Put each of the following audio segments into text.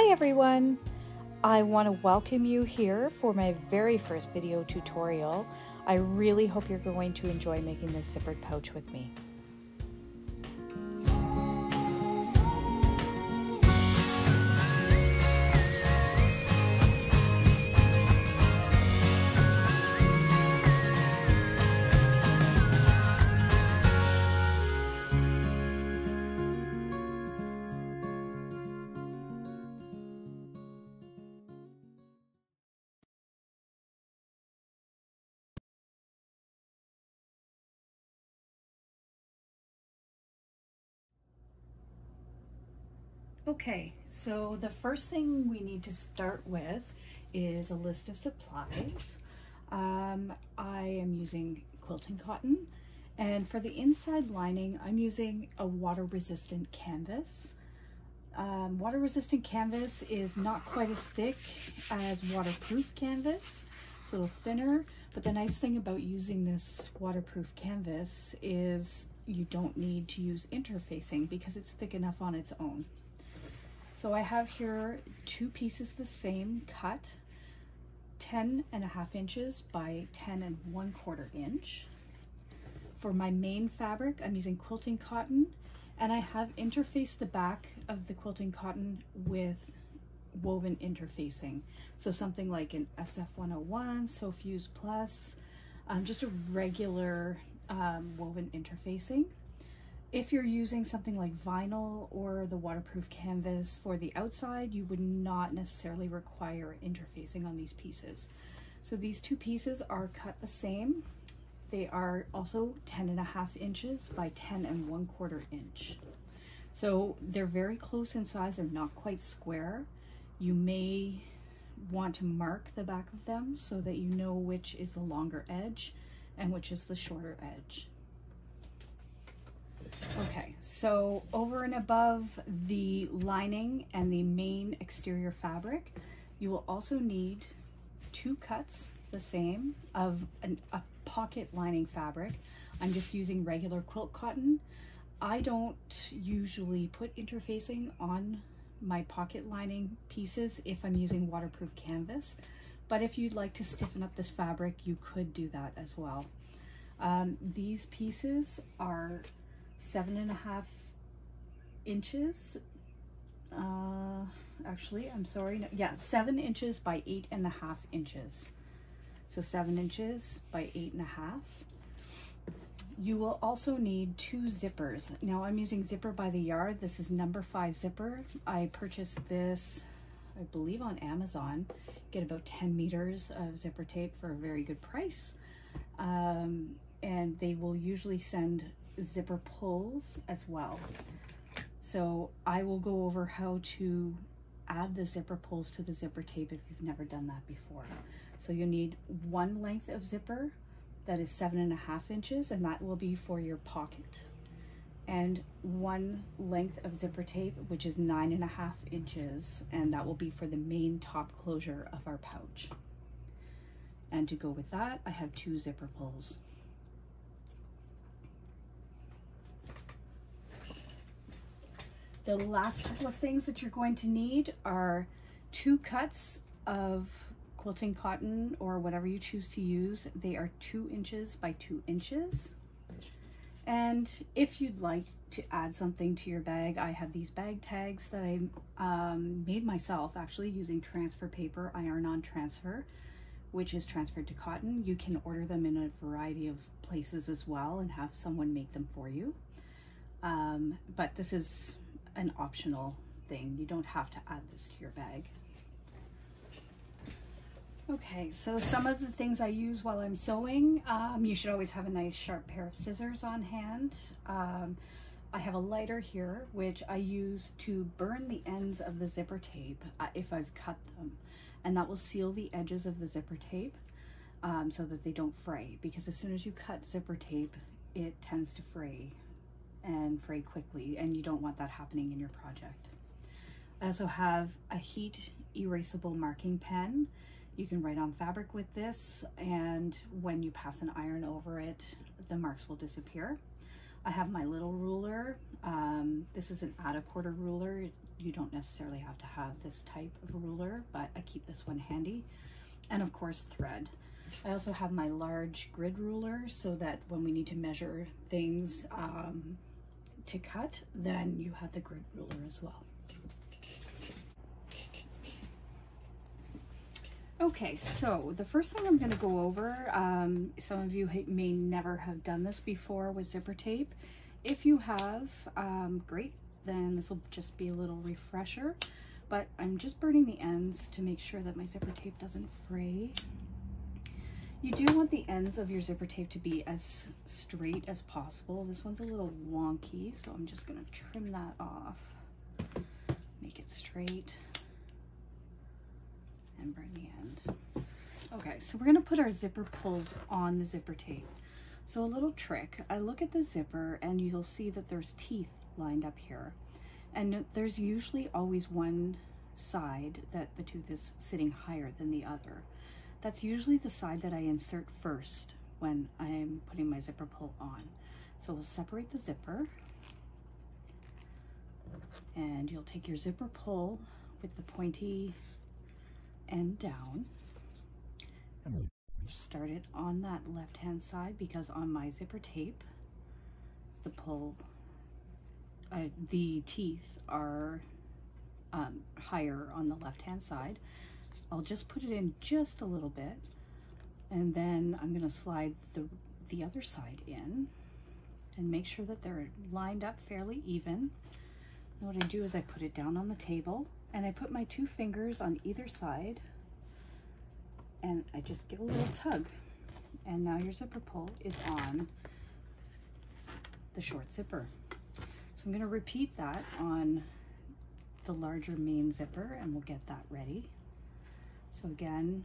Hi everyone! I want to welcome you here for my very first video tutorial. I really hope you're going to enjoy making this zippered pouch with me. Okay, so the first thing we need to start with is a list of supplies. I am using quilting cotton, and for the inside lining I'm using a water-resistant canvas. Water-resistant canvas is not quite as thick as waterproof canvas. It's a little thinner, but the nice thing about using this waterproof canvas is you don't need to use interfacing because it's thick enough on its own. So I have here two pieces the same cut, 10.5 inches by 10.25 inch. For my main fabric, I'm using quilting cotton, and I have interfaced the back of the quilting cotton with woven interfacing. So something like an SF101, SoFuse Plus, just a regular woven interfacing. If you're using something like vinyl or the waterproof canvas for the outside, you would not necessarily require interfacing on these pieces. So these two pieces are cut the same. They are also 10.5 inches by 10.25 inch. So they're very close in size. They're not quite square. You may want to mark the back of them so that you know which is the longer edge and which is the shorter edge. Okay, so over and above the lining and the main exterior fabric, you will also need two cuts, the same, of a pocket lining fabric. I'm just using regular quilt cotton. I don't usually put interfacing on my pocket lining pieces if I'm using waterproof canvas, but if you'd like to stiffen up this fabric, you could do that as well. These pieces are 7.5 inches, actually, I'm sorry, no, yeah, 7 inches by 8.5 inches. So 7 inches by 8.5. You will also need two zippers. Now I'm using Zipper by the Yard. This is number 5 zipper. I purchased this, I believe, on Amazon. Get about 10 meters of zipper tape for a very good price. And they will usually send zipper pulls as well. So I will go over how to add the zipper pulls to the zipper tape if you've never done that before. So you need one length of zipper that is 7.5 inches, and that will be for your pocket, and one length of zipper tape which is 9.5 inches, and that will be for the main top closure of our pouch. And to go with that, I have two zipper pulls. The last couple of things that you're going to need are two cuts of quilting cotton or whatever you choose to use. They are 2 inches by 2 inches. And if you'd like to add something to your bag, I have these bag tags that I made myself, actually, using transfer paper, iron-on transfer, which is transferred to cotton. You can order them in a variety of places as well and have someone make them for you. But this is an optional thing. You don't have to add this to your bag. Okay, so some of the things I use while I'm sewing, you should always have a nice sharp pair of scissors on hand. I have a lighter here, which I use to burn the ends of the zipper tape if I've cut them, and that will seal the edges of the zipper tape so that they don't fray, because as soon as you cut zipper tape, it tends to fray and fray quickly, and you don't want that happening in your project. I also have a heat erasable marking pen. You can write on fabric with this, and when you pass an iron over it, the marks will disappear. I have my little ruler. This is an 1/4 ruler. you don't necessarily have to have this type of ruler, but I keep this one handy. And of course, thread. I also have my large grid ruler so that when we need to measure things to cut, then you have the grid ruler as well. Okay, so the first thing I'm going to go over, some of you may never have done this before with zipper tape. If you have, great, then this will just be a little refresher, but I'm just burning the ends to make sure that my zipper tape doesn't fray. You do want the ends of your zipper tape to be as straight as possible. This one's a little wonky, so I'm just going to trim that off, make it straight, and burn the end. Okay, so we're going to put our zipper pulls on the zipper tape. So a little trick, I look at the zipper and you'll see that there's teeth lined up here. And there's usually always one side that the tooth is sitting higher than the other. That's usually the side that I insert first when I'm putting my zipper pull on. So we'll separate the zipper, and you'll take your zipper pull with the pointy end down. Start it on that left hand side, because on my zipper tape, the pull, the teeth are higher on the left hand side. I'll just put it in just a little bit, and then I'm going to slide the other side in and make sure that they're lined up fairly even. And what I do is I put it down on the table and I put my 2 fingers on either side and I just give a little tug, and now your zipper pull is on the short zipper. So I'm going to repeat that on the larger main zipper and we'll get that ready. So again,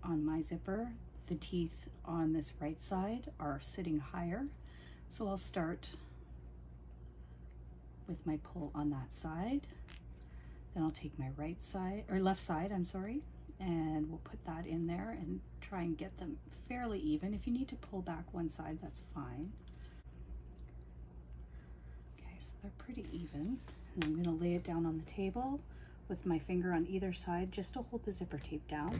on my zipper, the teeth on this right side are sitting higher. So I'll start with my pull on that side. Then I'll take my right side, or left side, I'm sorry, and we'll put that in there and try and get them fairly even. If you need to pull back one side, that's fine. Okay, so they're pretty even. And I'm gonna lay it down on the table with my finger on either side just to hold the zipper tape down,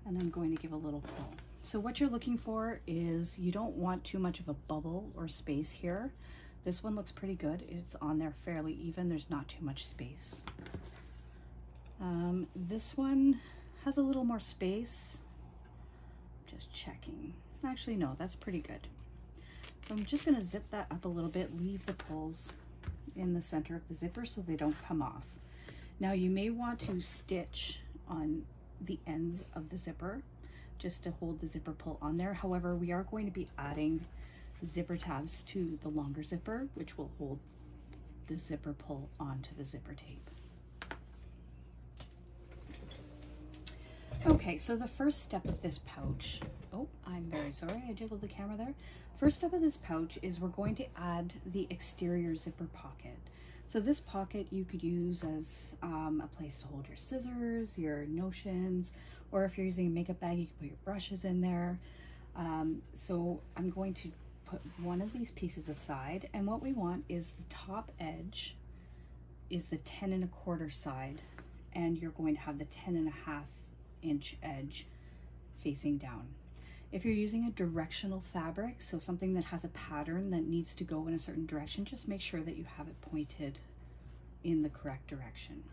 and I'm going to give a little pull. So what you're looking for is, you don't want too much of a bubble or space here. This one looks pretty good. It's on there fairly even. There's not too much space. This one has a little more space. Just checking. Actually, no, that's pretty good. So I'm just gonna zip that up a little bit, leave the pulls in the center of the zipper so they don't come off. Now you may want to stitch on the ends of the zipper just to hold the zipper pull on there. However, we are going to be adding zipper tabs to the longer zipper, which will hold the zipper pull onto the zipper tape. Okay, so the first step of this pouch, oh, I'm very sorry, I jiggled the camera there. First step of this pouch is we're going to add the exterior zipper pocket. So this pocket you could use as a place to hold your scissors, your notions, or if you're using a makeup bag, you can put your brushes in there. So I'm going to put one of these pieces aside, and what we want is the top edge is the 10 1/4 side, and you're going to have the 10 1/2 inch edge facing down. If you're using a directional fabric, so something that has a pattern that needs to go in a certain direction, just make sure that you have it pointed in the correct direction.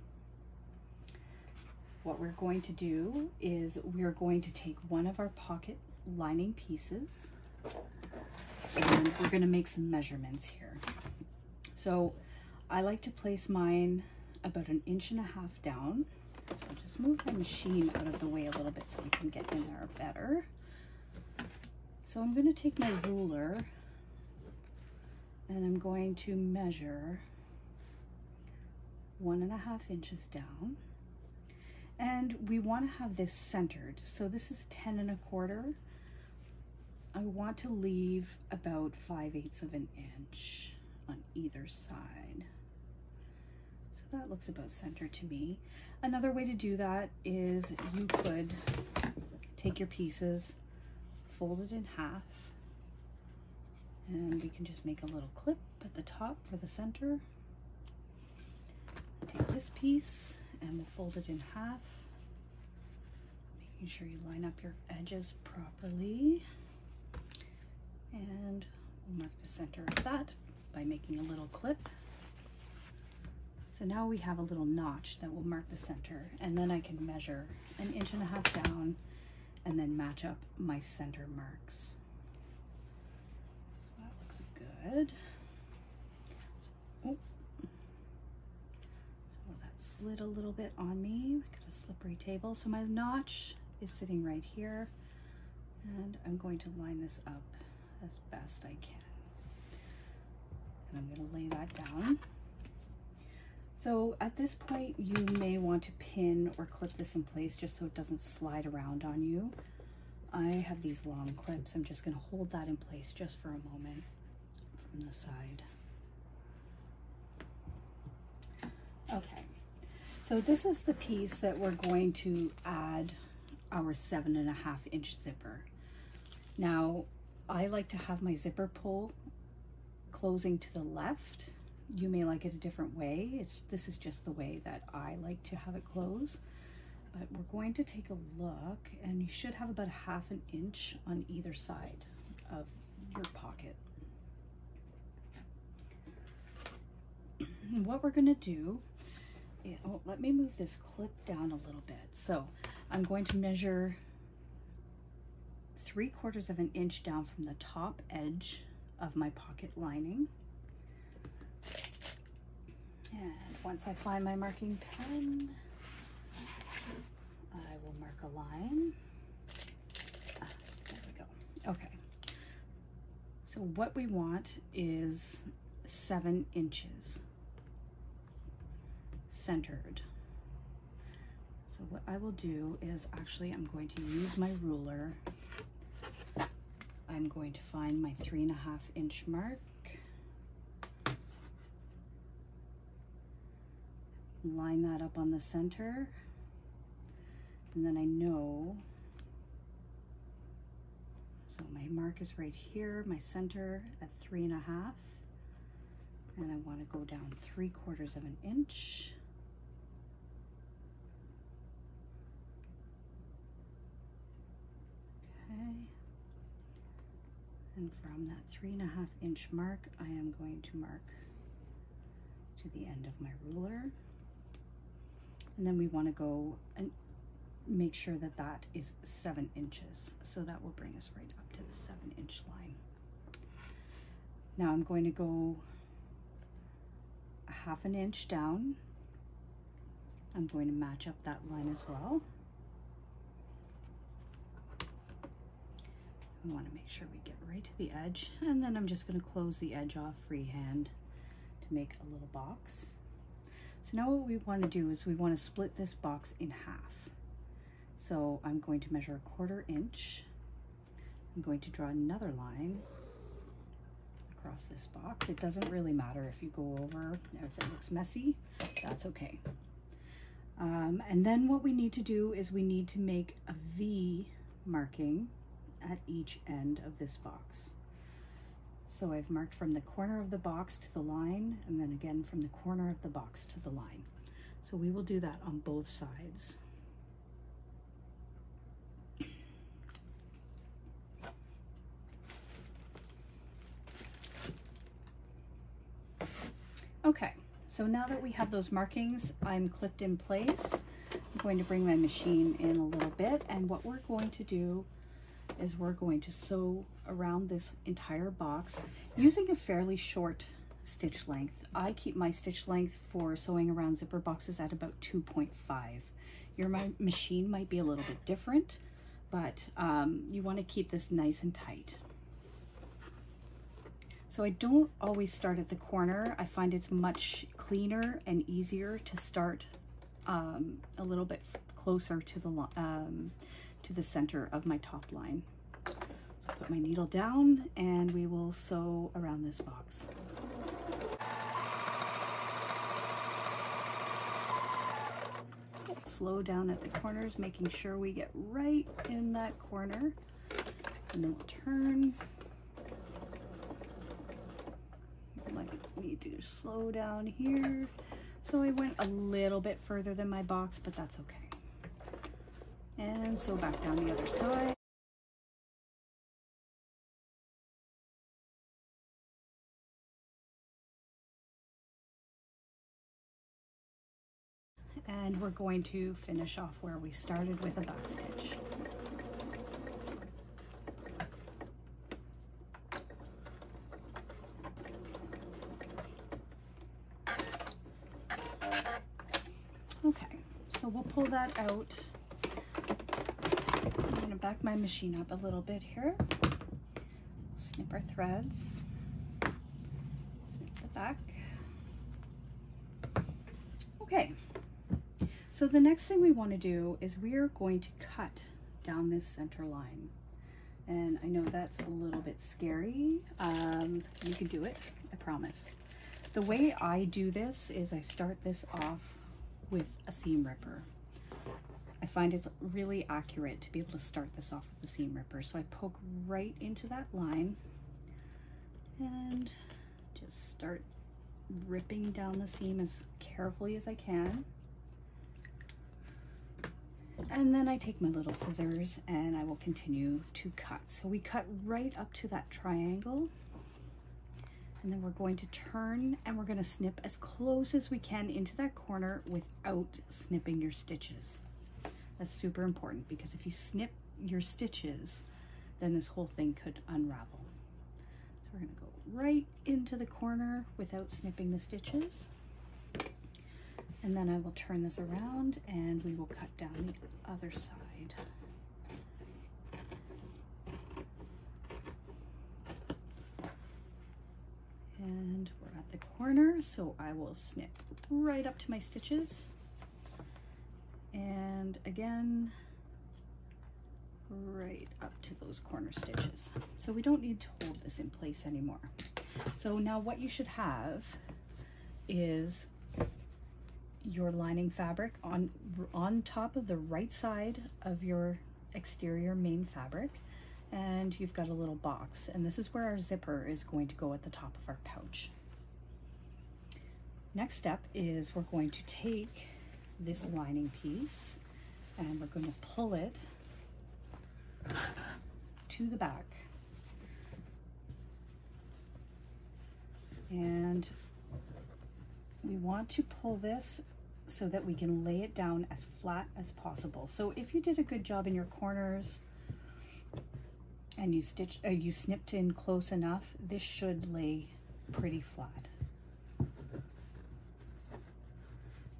What we're going to do is we're going to take one of our pocket lining pieces and we're going to make some measurements here. So I like to place mine about 1.5 inches down. So I'll just move my machine out of the way a little bit so we can get in there better. So I'm going to take my ruler and I'm going to measure 1.5 inches down. And we want to have this centered. So this is 10 1/4. I want to leave about 5/8 of an inch on either side. So that looks about centered to me. Another way to do that is you could take your pieces, fold it in half, and we can just make a little clip at the top for the center. Take this piece and we'll fold it in half, making sure you line up your edges properly. And we'll mark the center of that by making a little clip. So now we have a little notch that will mark the center, and then I can measure 1.5 inches down and then match up my center marks. So that looks good. Oh. So that slid a little bit on me. Got a slippery table. So my notch is sitting right here, and I'm going to line this up as best I can. And I'm going to lay that down. So at this point, you may want to pin or clip this in place just so it doesn't slide around on you. I have these long clips. I'm just going to hold that in place just for a moment from the side. Okay, so this is the piece that we're going to add our 7.5-inch zipper. Now, I like to have my zipper pull closing to the left. You may like it a different way. This is just the way that I like to have it close. But we're going to take a look, and you should have about 1/2 inch on either side of your pocket. And what we're going to do is, oh, let me move this clip down a little bit. So I'm going to measure 3/4 inch down from the top edge of my pocket lining. And once I find my marking pen, I will mark a line. There we go. Okay. So what we want is 7 inches centered. So what I will do is actually I'm going to use my ruler. I'm going to find my 3.5-inch mark. Line that up on the center, and then I know, so my mark is right here, my center at 3.5, and I want to go down 3/4 inch. Okay, and from that 3.5-inch mark, I am going to mark to the end of my ruler. And then we want to go and make sure that that is 7 inches. So that will bring us right up to the 7-inch line. Now I'm going to go 1/2 inch down. I'm going to match up that line as well. I want to make sure we get right to the edge, and then I'm just going to close the edge off freehand to make a little box. So now what we want to do is we want to split this box in half. So I'm going to measure 1/4 inch. I'm going to draw another line across this box. It doesn't really matter if you go over, if it looks messy, that's okay. And then what we need to do is we need to make a V marking at each end of this box. So I've marked from the corner of the box to the line, and then again from the corner of the box to the line. So we will do that on both sides. Okay, so now that we have those markings, I'm clipped in place. I'm going to bring my machine in a little bit, and what we're going to do is we're going to sew around this entire box using a fairly short stitch length. I keep my stitch length for sewing around zipper boxes at about 2.5. Your machine might be a little bit different, but you want to keep this nice and tight. So I don't always start at the corner. I find it's much cleaner and easier to start a little bit closer to the center of my top line. So put my needle down and we will sew around this box. Slow down at the corners, making sure we get right in that corner, and then we'll turn. Like, we need to slow down here. So I went a little bit further than my box, but that's okay. And so back down the other side. And we're going to finish off where we started with a back stitch. Okay, so we'll pull that out. I'm going to back my machine up a little bit here. Snip our threads. Snip the back. Okay. So the next thing we want to do is we are going to cut down this center line. And I know that's a little bit scary. You can do it, I promise. The way I do this is I start this off with a seam ripper. I find it's really accurate to be able to start this off with a seam ripper. So I poke right into that line and just start ripping down the seam as carefully as I can. And then I take my little scissors and I will continue to cut. So we cut right up to that triangle, and then we're going to turn and we're going to snip as close as we can into that corner without snipping your stitches. That's super important, because if you snip your stitches, then this whole thing could unravel. So we're going to go right into the corner without snipping the stitches. And then I will turn this around and we will cut down the other side. And we're at the corner, so I will snip right up to my stitches. And again, right up to those corner stitches. So we don't need to hold this in place anymore. So now what you should have is your lining fabric on top of the right side of your exterior main fabric, and you've got a little box, and this is where our zipper is going to go at the top of our pouch. Next step is we're going to take this lining piece and we're going to pull it to the back, and we want to pull this so that we can lay it down as flat as possible. So if you did a good job in your corners and you snipped in close enough, this should lay pretty flat.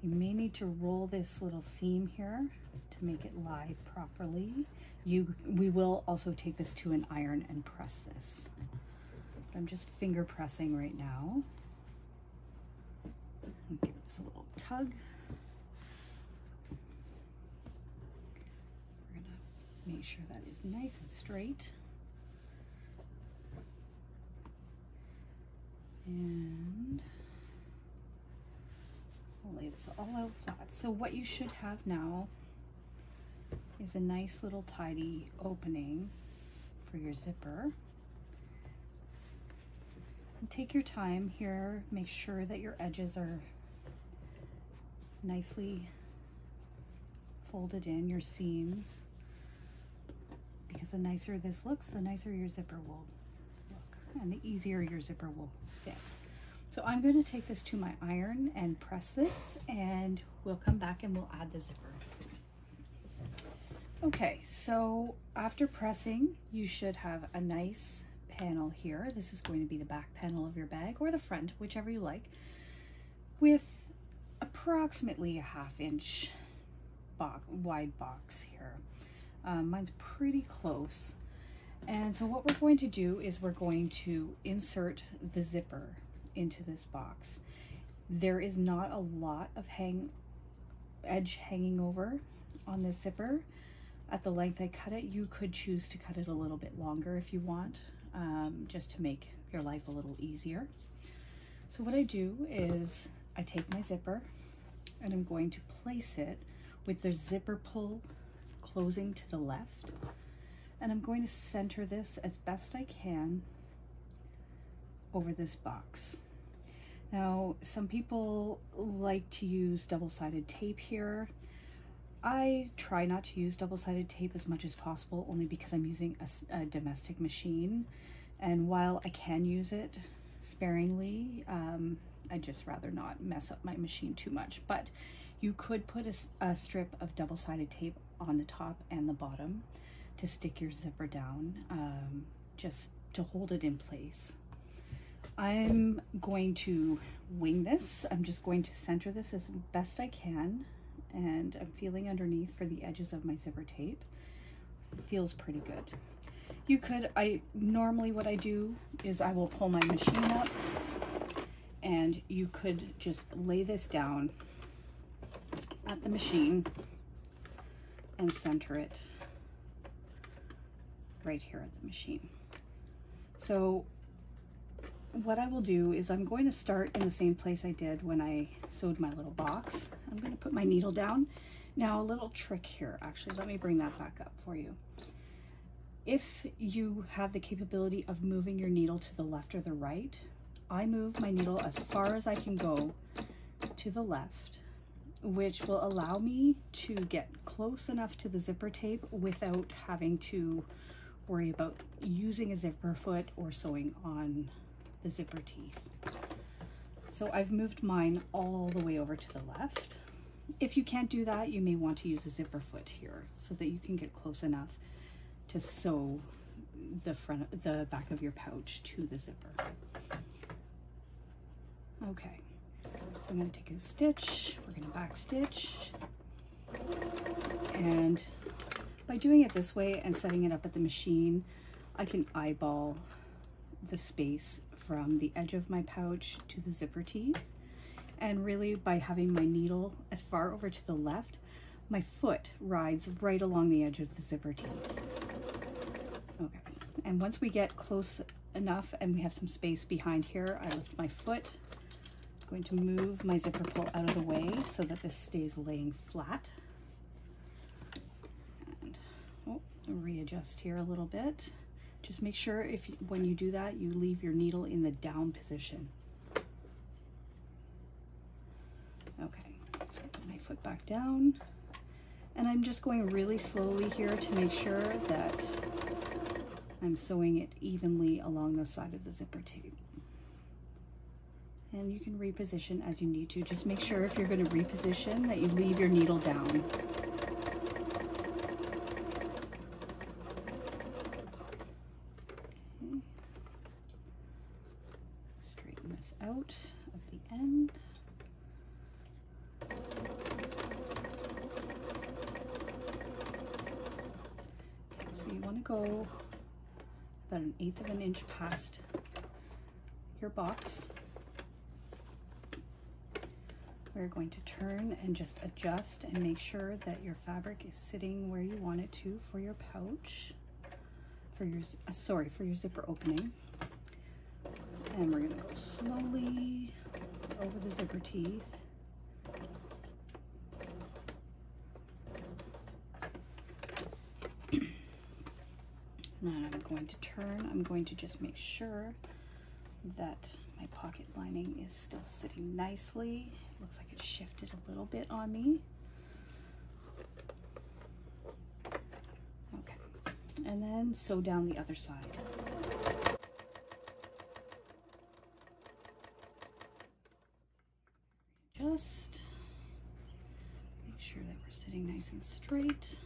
You may need to roll this little seam here to make it lie properly. We will also take this to an iron and press this. I'm just finger pressing right now. Give this a little tug. We're gonna make sure that is nice and straight. And we'll lay this all out flat. So what you should have now is a nice little tidy opening for your zipper. And take your time here, make sure that your edges are nicely folded in, your seams, because the nicer this looks, the nicer your zipper will look, and the easier your zipper will fit. So I'm going to take this to my iron and press this, and we'll come back and we'll add the zipper. Okay, so after pressing, you should have a nice panel here. This is going to be the back panel of your bag, or the front, whichever you like, with approximately a 1/2 inch wide box here. Mine's pretty close. And so what we're going to do is we're going to insert the zipper into this box. There is not a lot of edge hanging over on this zipper. At the length I cut it, you could choose to cut it a little bit longer if you want, just to make your life a little easier. So what I do is I take my zipper and I'm going to place it with the zipper pull closing to the left, and I'm going to center this as best I can over this box. Now, some people like to use double-sided tape here. I try not to use double-sided tape as much as possible, only because I'm using a domestic machine. And while I can use it sparingly, I'd just rather not mess up my machine too much. But you could put a strip of double-sided tape on the top and the bottom to stick your zipper down, just to hold it in place. I'm going to wing this. I'm just going to center this as best I can, and I'm feeling underneath for the edges of my zipper tape. It feels pretty good. You could, normally what I do is I will pull my machine up, and you could just lay this down at the machine and center it right here at the machine. So what I will do is I'm going to start in the same place I did when I sewed my little box. I'm going to put my needle down. Now, a little trick here, actually, let me bring that back up for you. If you have the capability of moving your needle to the left or the right, I move my needle as far as I can go to the left, which will allow me to get close enough to the zipper tape without having to worry about using a zipper foot or sewing on the zipper teeth. So I've moved mine all the way over to the left. If you can't do that, you may want to use a zipper foot here so that you can get close enough to sew the back of your pouch to the zipper. Okay, so I'm going to take a stitch, we're going to back stitch, and by doing it this way and setting it up at the machine, I can eyeball the space from the edge of my pouch to the zipper teeth. And really, by having my needle as far over to the left, my foot rides right along the edge of the zipper teeth. Okay, and once we get close enough and we have some space behind here, I lift my foot. I'm going to move my zipper pull out of the way so that this stays laying flat. And readjust here a little bit. Just make sure when you do that, you leave your needle in the down position. Okay, so put my foot back down, and I'm just going really slowly here to make sure that I'm sewing it evenly along the side of the zipper tape. And you can reposition as you need to. Just make sure if you're going to reposition that you leave your needle down. Straighten this out at the end. Okay, so you want to go about 1/8 of an inch past your box. We're going to turn and just adjust and make sure that your fabric is sitting where you want it to for your pouch, for your zipper opening. And we're going to go slowly over the zipper teeth. And then I'm going to turn. I'm going to just make sure that my pocket lining is still sitting nicely. It looks like it shifted a little bit on me. Okay, and then sew down the other side. Just make sure that we're sitting nice and straight.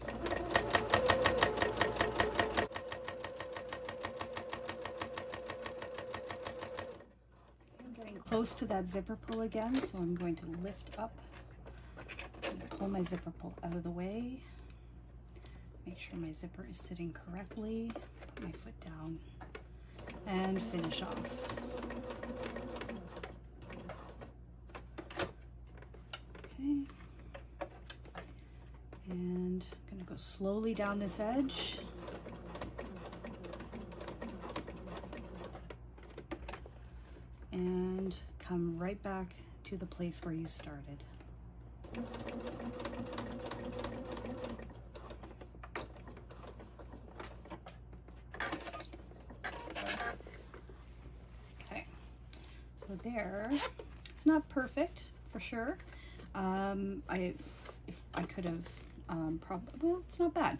Close to that zipper pull again, so I'm going to lift up and pull my zipper pull out of the way. Make sure my zipper is sitting correctly. Put my foot down and finish off. Okay. And I'm going to go slowly down this edge. And come right back to the place where you started. Okay, so there It's not perfect for sure. If I could have well, it's not bad.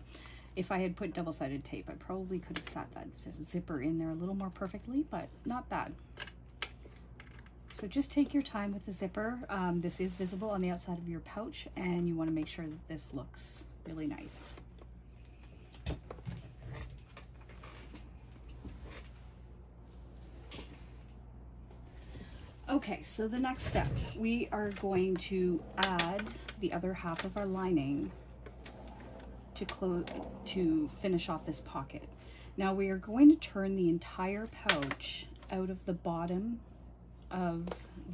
If I had put double-sided tape, I probably could have sat that zipper in there a little more perfectly, but not bad. So just take your time with the zipper. This is visible on the outside of your pouch, and you want to make sure that this looks really nice. Okay, so the next step, we are going to add the other half of our lining to finish off this pocket. Now we are going to turn the entire pouch out of the bottom of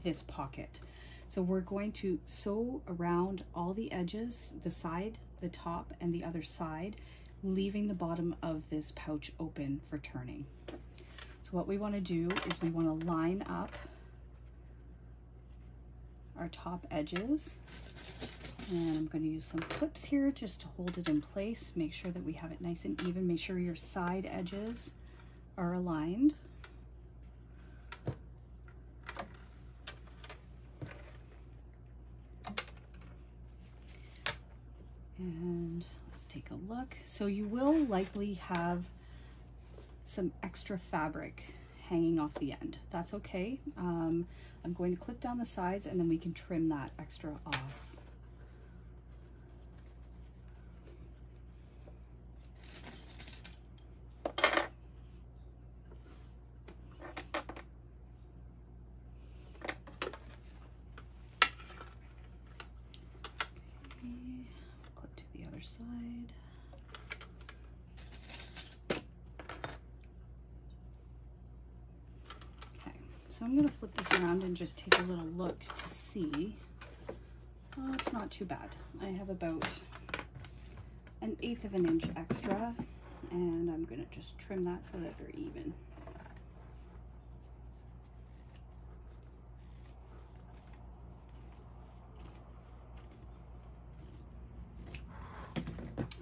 this pocket. So we're going to sew around all the edges, the side, the top, and the other side, leaving the bottom of this pouch open for turning. So what we want to do is we want to line up our top edges, and I'm going to use some clips here just to hold it in place. Make sure that we have it nice and even. Make sure your side edges are aligned. And let's take a look. So you will likely have some extra fabric hanging off the end. That's okay. I'm going to clip down the sides, and then we can trim that extra off. Clip to the other side. So I'm going to flip this around and just take a little look to see. Oh, it's not too bad. I have about 1/8 of an inch extra, and I'm going to just trim that so that they're even.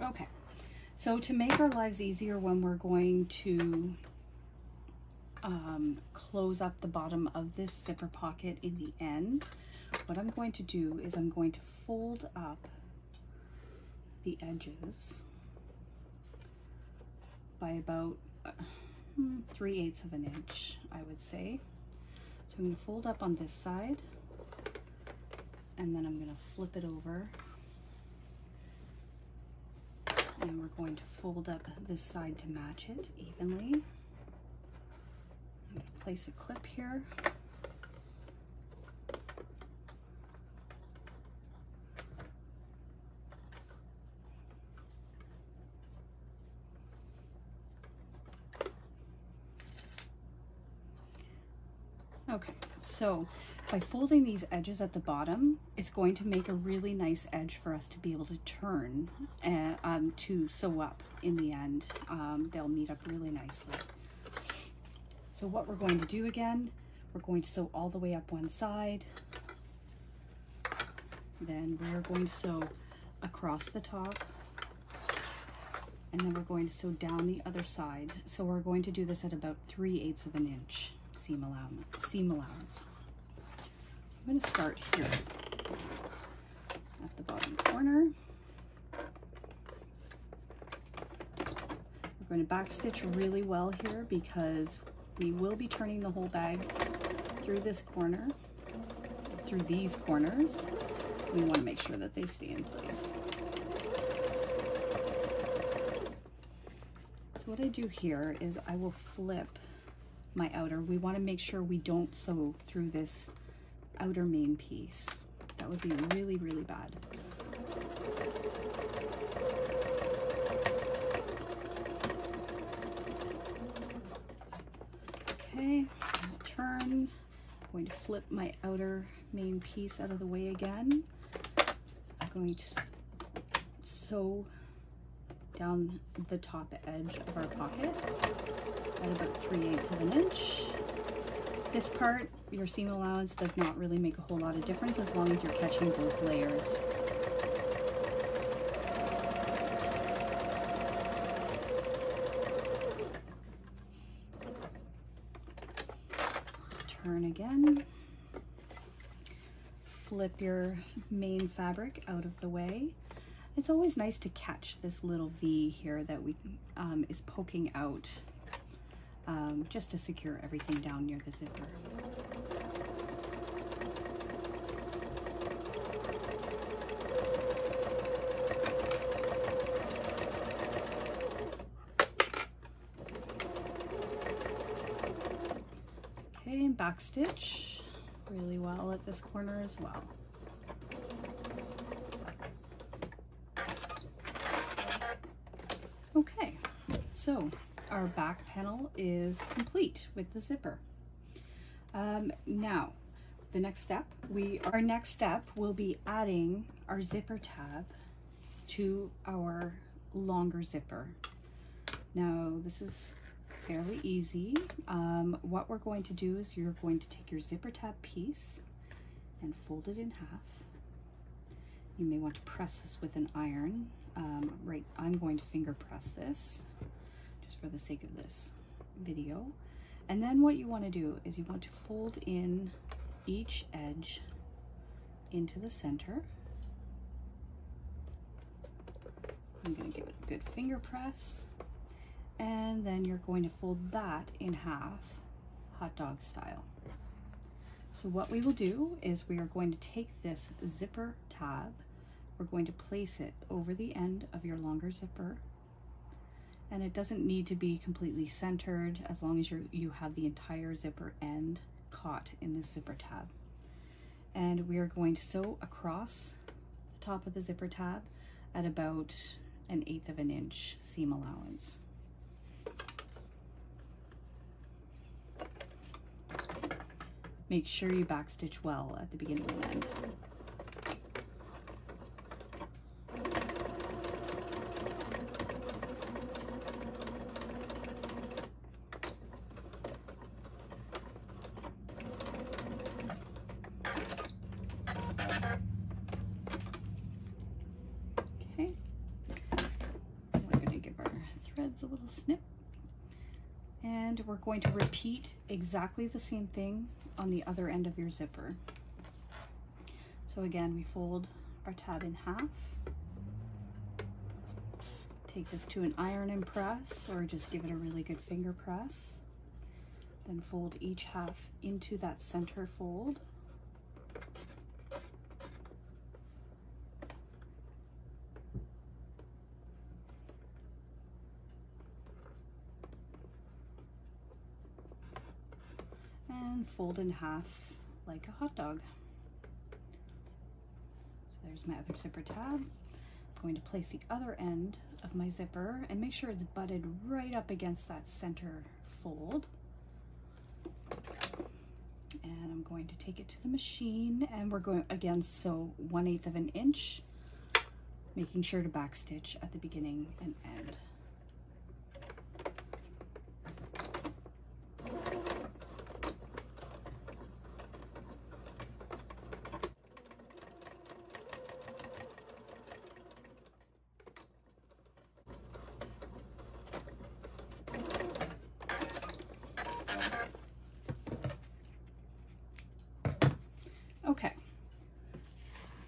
Okay, so to make our lives easier when we're going to close up the bottom of this zipper pocket in the end, what I'm going to do is I'm going to fold up the edges by about 3/8 of an inch, I would say. So I'm going to fold up on this side, and then I'm going to flip it over, and we're going to fold up this side to match it evenly. Place a clip here. Okay, so by folding these edges at the bottom, it's going to make a really nice edge for us to be able to turn and to sew up in the end. They'll meet up really nicely. So what we're going to do again, we're going to sew all the way up one side, then we're going to sew across the top, and then we're going to sew down the other side. So we're going to do this at about 3/8 of an inch seam allowance. I'm going to start here at the bottom corner. We're going to backstitch really well here because we will be turning the whole bag through this corner, through these corners. We want to make sure that they stay in place. So what I do here is I will flip my outer. We want to make sure we don't sew through this outer main piece. That would be really, really bad. Okay, I'll turn. I'm going to flip my outer main piece out of the way again. I'm going to sew down the top edge of our pocket at about 3/8 of an inch. This part, your seam allowance does not really make a whole lot of difference as long as you're catching both layers. Turn again. flip your main fabric out of the way. It's always nice to catch this little V here that is poking out, just to secure everything down near the zipper. Okay, and back stitch really well at this corner as well. Okay, so our back panel is complete with the zipper. Now, the next step, our next step will be adding our zipper tab to our longer zipper. Now, this is fairly easy. What we're going to do is you're going to take your zipper tab piece and fold it in half. You may want to press this with an iron. I'm going to finger press this just for the sake of this video. And then what you want to do is you want to fold in each edge into the center. I'm going to give it a good finger press, and then you're going to fold that in half, hot dog style. So what we will do is we are going to take this zipper tab, we're going to place it over the end of your longer zipper, and it doesn't need to be completely centered as long as you have the entire zipper end caught in this zipper tab. And we are going to sew across the top of the zipper tab at about 1/8 of an inch seam allowance. Make sure you backstitch well at the beginning and end. Okay, we're going to give our threads a little snip. And we're going to repeat exactly the same thing on the other end of your zipper. So again, we fold our tab in half. Take this to an iron and press, or just give it a really good finger press. Then fold each half into that center fold. And fold in half like a hot dog. So there's my other zipper tab. I'm going to place the other end of my zipper and make sure it's butted right up against that center fold. And I'm going to take it to the machine, and we're going again sew 1/8 of an inch, making sure to backstitch at the beginning and end. Okay,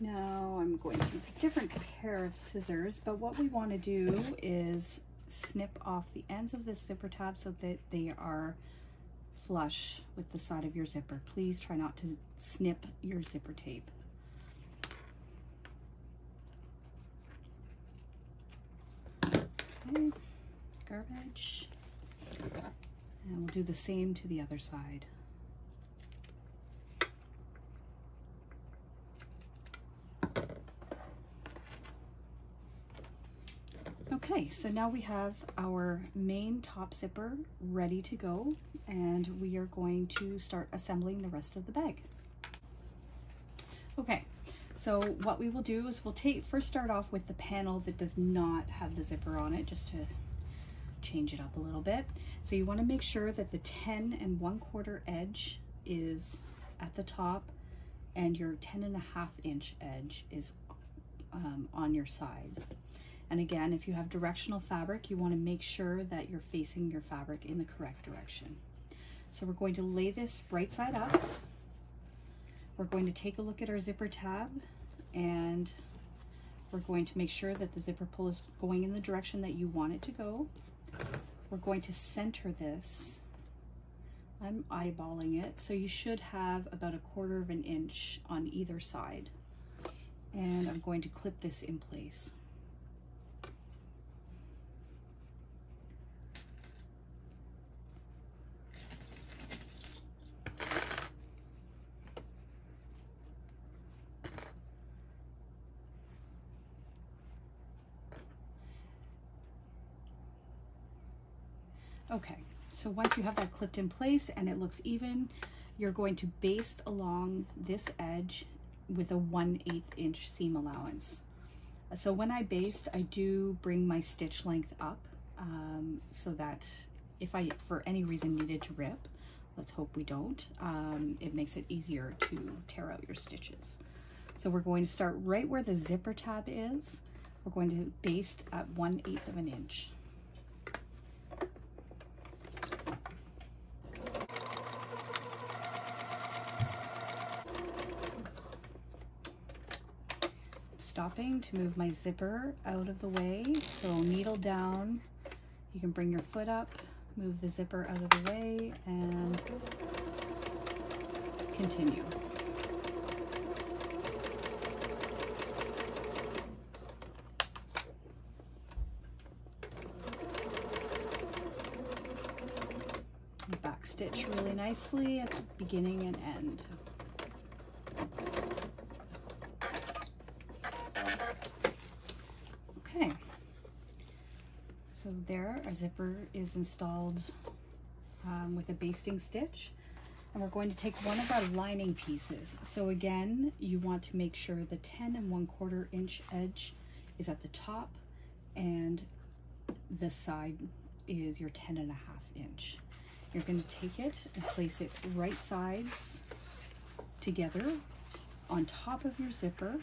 now I'm going to use a different pair of scissors, but what we want to do is snip off the ends of this zipper tab so that they are flush with the side of your zipper. Please try not to snip your zipper tape. Okay, garbage. And we'll do the same to the other side. Okay, so now we have our main top zipper ready to go, and we are going to start assembling the rest of the bag. Okay, so what we will do is we'll first start off with the panel that does not have the zipper on it, just to change it up a little bit. So you want to make sure that the 10 1/4 edge is at the top and your 10 1/2 inch edge is on your side. And again, if you have directional fabric, you want to make sure that you're facing your fabric in the correct direction. So we're going to lay this right side up. We're going to take a look at our zipper tab, and we're going to make sure that the zipper pull is going in the direction that you want it to go. We're going to center this. I'm eyeballing it, so you should have about 1/4 of an inch on either side. And I'm going to clip this in place. Okay, so once you have that clipped in place and it looks even, you're going to baste along this edge with a 1/8 inch seam allowance. So when I baste, I do bring my stitch length up so that if I, for any reason, needed to rip, let's hope we don't, it makes it easier to tear out your stitches. So we're going to start right where the zipper tab is. We're going to baste at 1/8 of an inch. Stopping to move my zipper out of the way. So needle down, you can bring your foot up, move the zipper out of the way, and continue. Back stitch really nicely at the beginning and end. Okay, so there our zipper is installed with a basting stitch, and we're going to take one of our lining pieces. So again, you want to make sure the 10 1/4 inch edge is at the top and the side is your 10 1/2 inch. You're going to take it and place it right sides together on top of your zipper,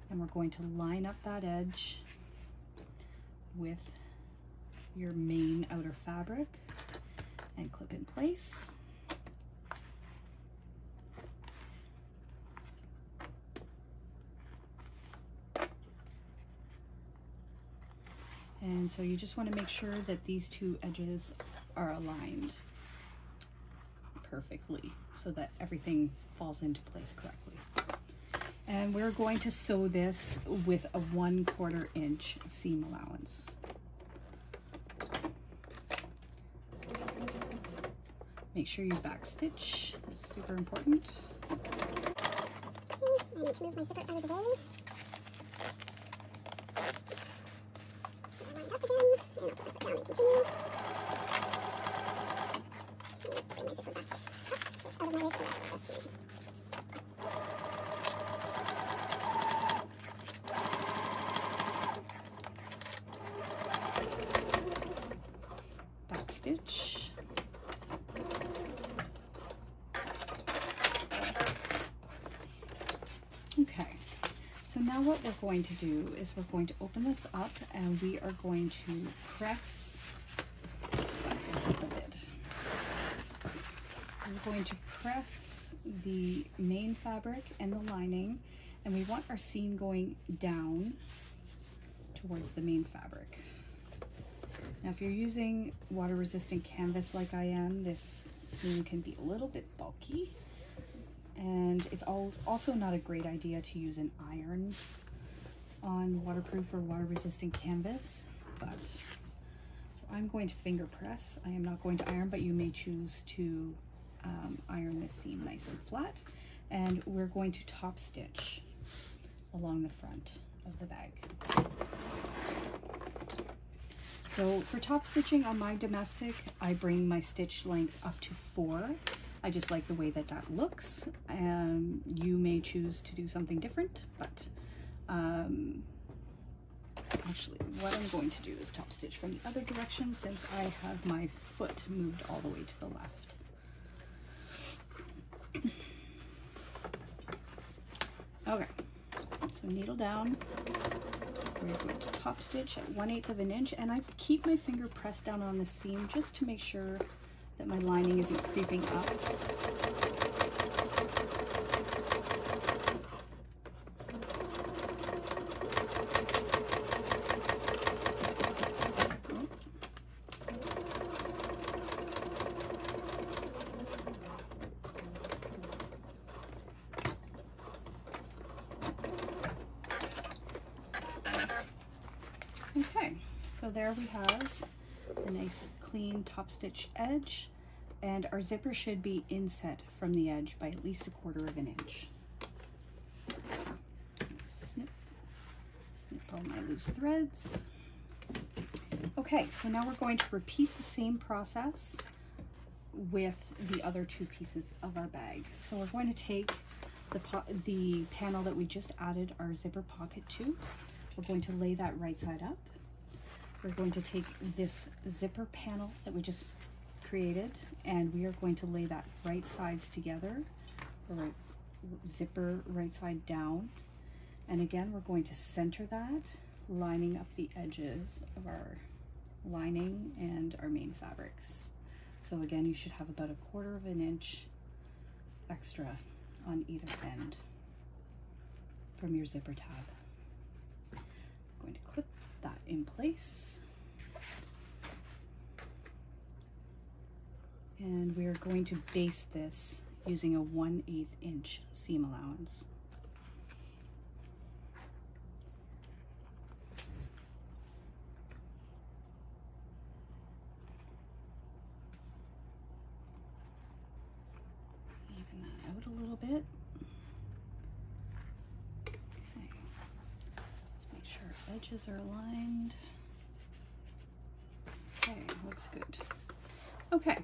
and we're going to line up that edge with your main outer fabric and clip in place. And so you just want to make sure that these two edges are aligned perfectly so that everything falls into place correctly. And we're going to sew this with a 1/4 inch seam allowance. Make sure you back stitch, it's super important. I need to move my zipper out of the way. Should I line up again? And I'll put it down and continue. And bring my zipper back up so it's out of my way for the rest of the seam. Back stitch. Okay, so now what we're going to do is we're going to open this up and we are going to press this up a bit. We're going to press the main fabric and the lining, and we want our seam going down towards the main fabric. Now if you're using water-resistant canvas like I am, this seam can be a little bit bulky, and it's also not a great idea to use an iron on waterproof or water-resistant canvas, but so I'm going to finger press. I am not going to iron, but you may choose to iron this seam nice and flat, and we're going to top stitch along the front of the bag. So for top stitching on my domestic, I bring my stitch length up to 4. I just like the way that that looks. You may choose to do something different, but actually what I'm going to do is top stitch from the other direction since I have my foot moved all the way to the left. Okay, so needle down. We're going to top stitch at 1/8 of an inch, and I keep my finger pressed down on the seam just to make sure that that my lining isn't creeping up. Okay, so there we have a nice clean top stitch edge, and our zipper should be inset from the edge by at least 1/4 of an inch. Snip all my loose threads. Okay, so now we're going to repeat the same process with the other 2 pieces of our bag. So we're going to take the panel that we just added our zipper pocket to. We're going to lay that right side up. We're going to take this zipper panel that we just created, and we are going to lay that right sides together, or zipper right side down. And again, we're going to center that, lining up the edges of our lining and our main fabrics. So again, you should have about 1/4 of an inch extra on either end from your zipper tab. I'm going to clip that in place. And we are going to base this using a 1/8 inch seam allowance. Even that out a little bit. Okay, let's make sure our edges are aligned. Okay, looks good. Okay,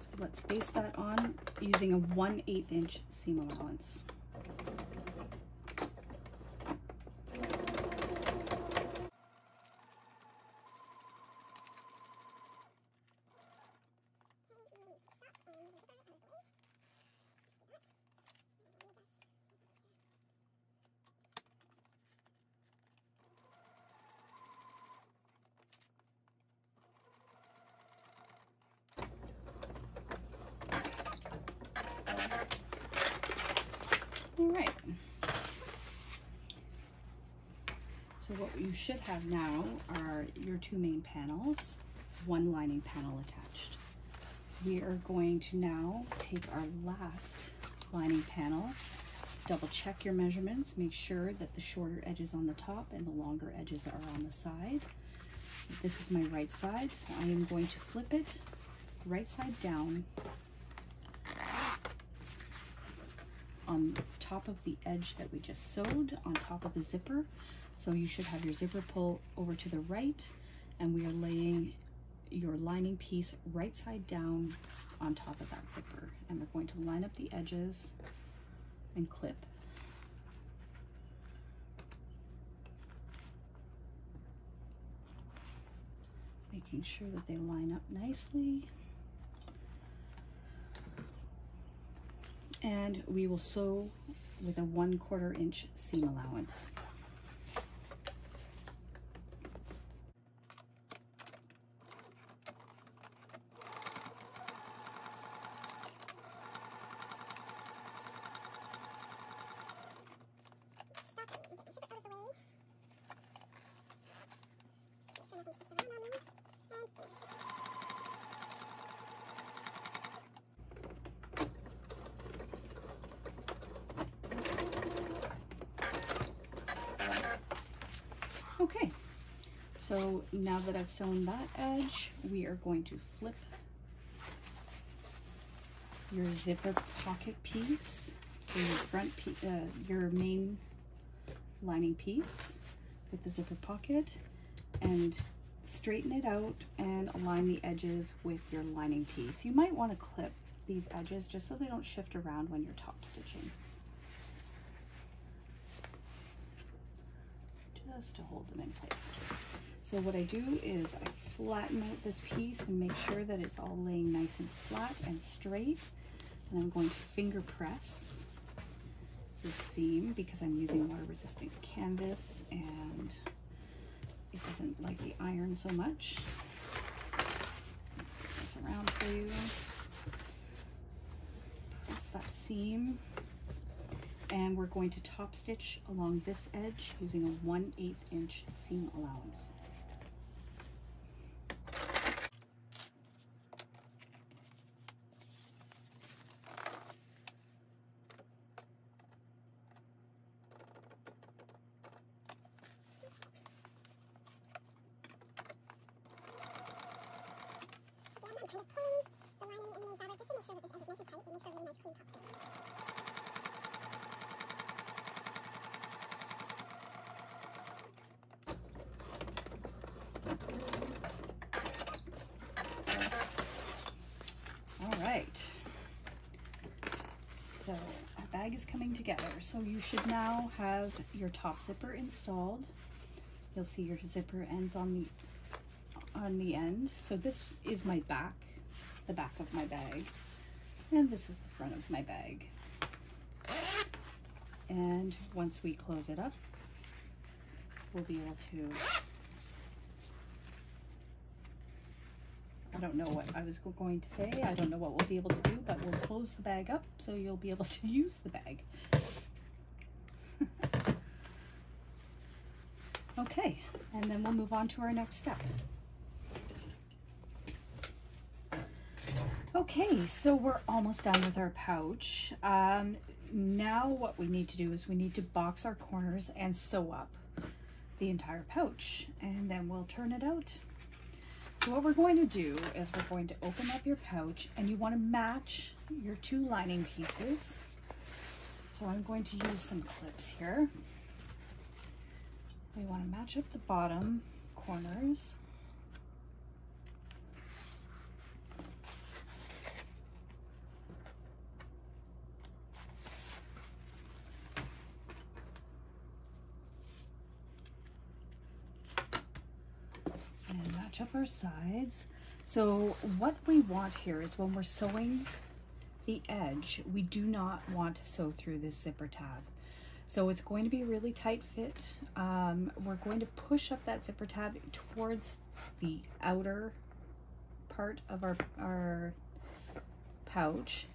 so let's base that on using a 1/8 inch seam allowance. All right, so what you should have now are your 2 main panels, 1 lining panel attached. We are going to now take our last lining panel, double check your measurements, make sure that the shorter edge is on the top and the longer edges are on the side. This is my right side, so I am going to flip it right side down on top of the edge that we just sewed on top of the zipper. So you should have your zipper pull over to the right, and we are laying your lining piece right side down on top of that zipper. And we're going to line up the edges and clip. Making sure that they line up nicely. And we will sew with a 1/4 inch seam allowance. Okay, so now that I've sewn that edge, we are going to flip your zipper pocket piece, so your front your main lining piece with the zipper pocket, and straighten it out and align the edges with your lining piece. You might want to clip these edges just so they don't shift around when you're top stitching, just to hold them in place. So what I do is I flatten out this piece and make sure that it's all laying nice and flat and straight. And I'm going to finger press this seam because I'm using water resistant canvas and it doesn't like the iron so much. So around for you. Press that seam. And we're going to top stitch along this edge using a 1/8 inch seam allowance. Again, I'm kind of pulling the lining and the main fabric just to make sure that this edge is nice and tight. It makes for a really nice clean top stitch. All right. So our bag is coming together. So you should now have your top zipper installed. You'll see your zipper ends on the end. So this is my back, the back of my bag, and this is the front of my bag. And once we close it up, we'll be able to, I don't know what I was going to say, I don't know what we'll be able to do, but we'll close the bag up so you'll be able to use the bag. Okay, and then we'll move on to our next step. Okay, so we're almost done with our pouch. Now what we need to do is we need to box our corners and sew up the entire pouch, and then we'll turn it out. So what we're going to do is we're going to open up your pouch, and you want to match your two lining pieces. So I'm going to use some clips here. We want to match up the bottom corners. And match up our sides. So what we want here is when we're sewing the edge, we do not want to sew through this zipper tab. So it's going to be a really tight fit. We're going to push up that zipper tab towards the outer part of our pouch,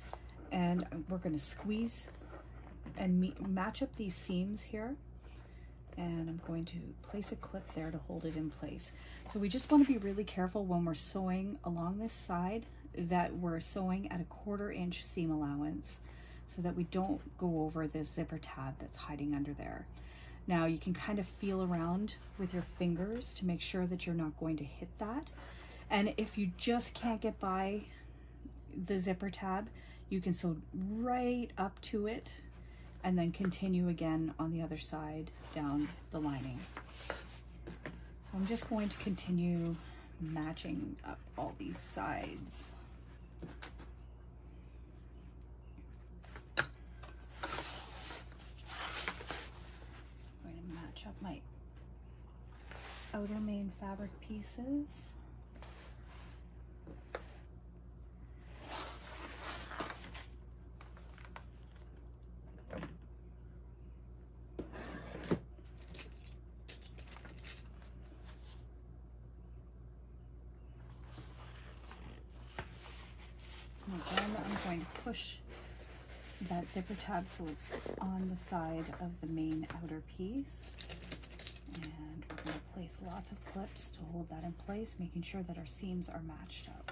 and we're going to squeeze and match up these seams here. And I'm going to place a clip there to hold it in place. So we just want to be really careful when we're sewing along this side that we're sewing at a 1/4 inch seam allowance, so that we don't go over this zipper tab that's hiding under there. Now you can kind of feel around with your fingers to make sure that you're not going to hit that. And if you just can't get by the zipper tab, you can sew right up to it and then continue again on the other side down the lining. So I'm just going to continue matching up all these sides. Up my outer main fabric pieces. And again, I'm going to push that zipper tab so it's on the side of the main outer piece, and we're going to place lots of clips to hold that in place, making sure that our seams are matched up.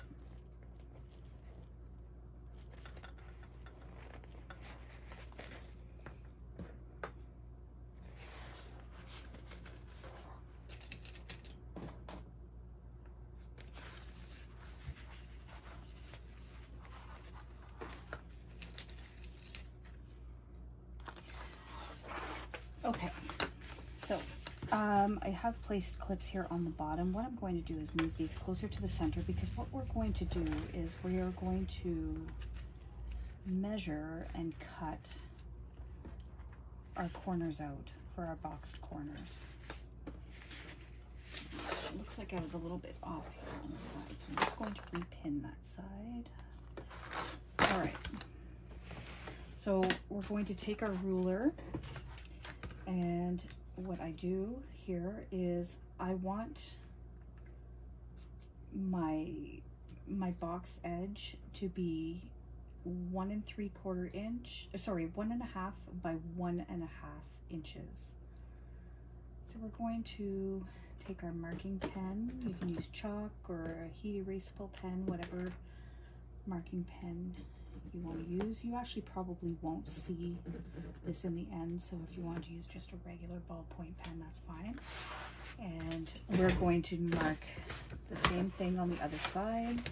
Okay, so I have placed clips here on the bottom. What I'm going to do is move these closer to the center, because what we're going to do is we are going to measure and cut our corners out for our boxed corners. It looks like I was a little bit off here on the side, so I'm just going to repin that side. All right, so we're going to take our ruler, and what I do here is I want my my box edge to be 1 3/4 inch, sorry, 1.5 by 1.5 inches. So we're going to take our marking pen. You can use chalk or a heat erasable pen, whatever marking pen you want to use. You actually probably won't see this in the end, so if you want to use just a regular ballpoint pen, that's fine. And we're going to mark the same thing on the other side,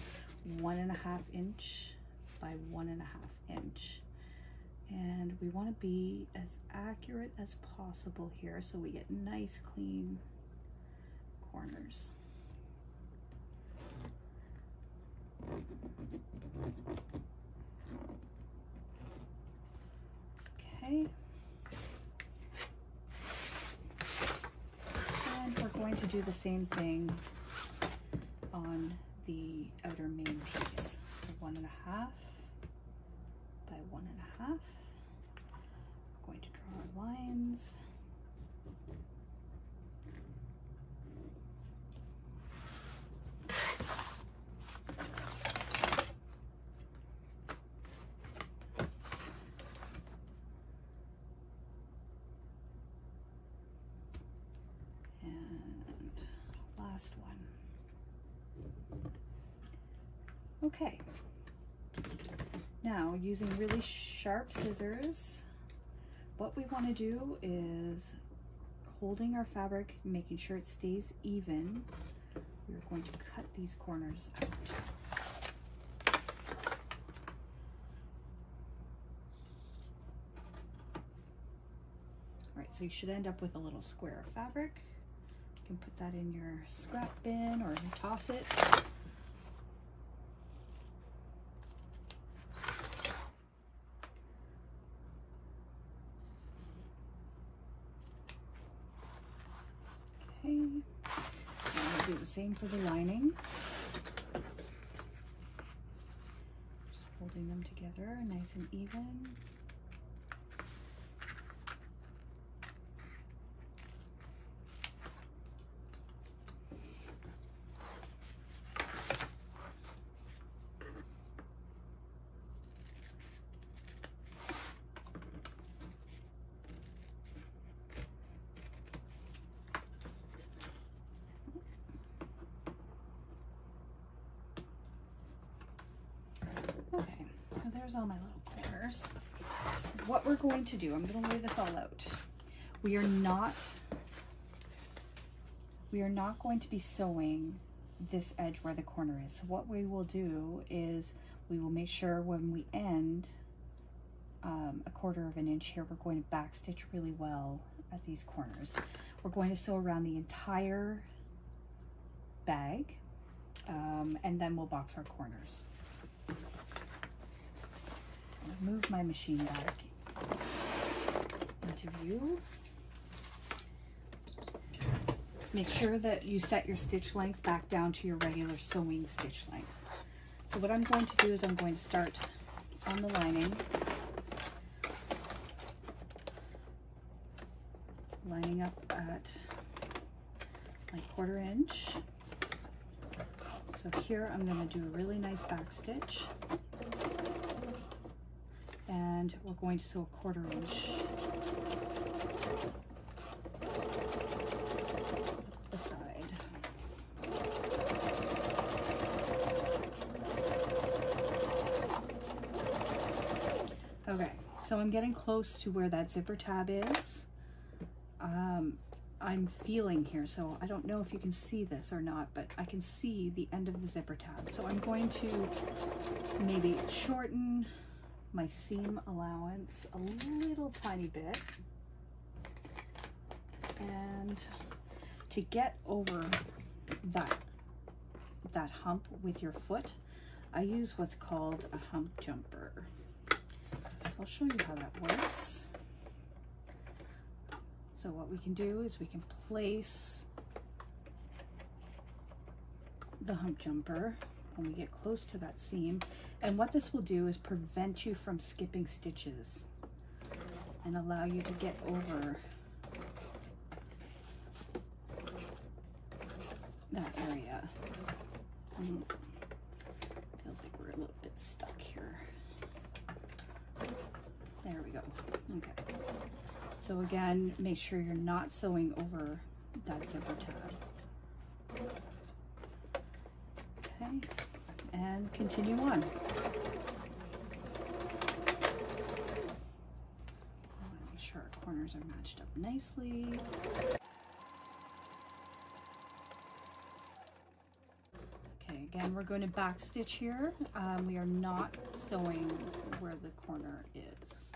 1.5 inch by 1.5 inch. And we want to be as accurate as possible here so we get nice clean corners. Okay. And we're going to do the same thing on the outer main piece. So 1.5 by 1.5. We're going to draw our lines. Last one. Okay. Now, using really sharp scissors, what we want to do is holding our fabric, making sure it stays even, we're going to cut these corners out. Alright, so you should end up with a little square of fabric. You can put that in your scrap bin or toss it. Okay, and we'll do the same for the lining. Just holding them together nice and even. Okay, so there's all my little corners. So what we're going to do, I'm going to lay this all out. We are not going to be sewing this edge where the corner is. So what we will do is we will make sure when we end 1/4 inch here, we're going to backstitch really well at these corners. We're going to sew around the entire bag, and then we'll box our corners. Move my machine back into view. Make sure that you set your stitch length back down to your regular sewing stitch length. So what I'm going to do is I'm going to start on the lining, lining up at like 1/4 inch. So here I'm going to do a really nice back stitch. And we're going to sew 1/4 inch the side. Okay, so I'm getting close to where that zipper tab is. I'm feeling here, so I don't know if you can see this or not, but I can see the end of the zipper tab. So I'm going to maybe shorten my seam allowance a little tiny bit, and to get over that hump with your foot, I use what's called a hump jumper. So I'll show you how that works. So what we can do is we can place the hump jumper when we get close to that seam, and what this will do is prevent you from skipping stitches and allow you to get over that area. a little bit stuck here. There we go. Okay. So again, make sure you're not sewing over that zipper tab. Okay, and continue on. Make sure our corners are matched up nicely. Okay, again, we're going to back stitch here. We are not sewing where the corner is.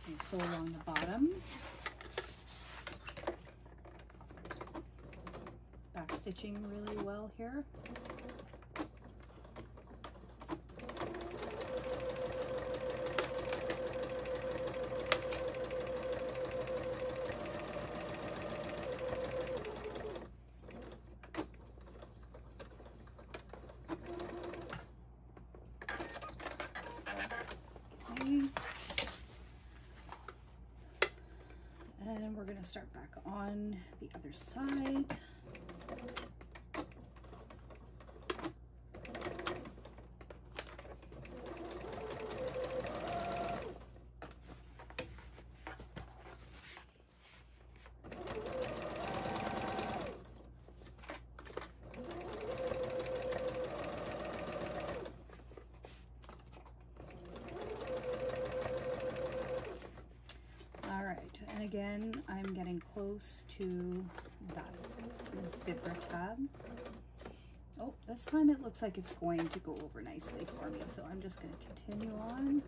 Okay, sew along the bottom. Back stitching really well here. And we're going to start back on the other side. And again, I'm getting close to that zipper tab. Oh, this time it looks like it's going to go over nicely for me, so I'm just going to continue on.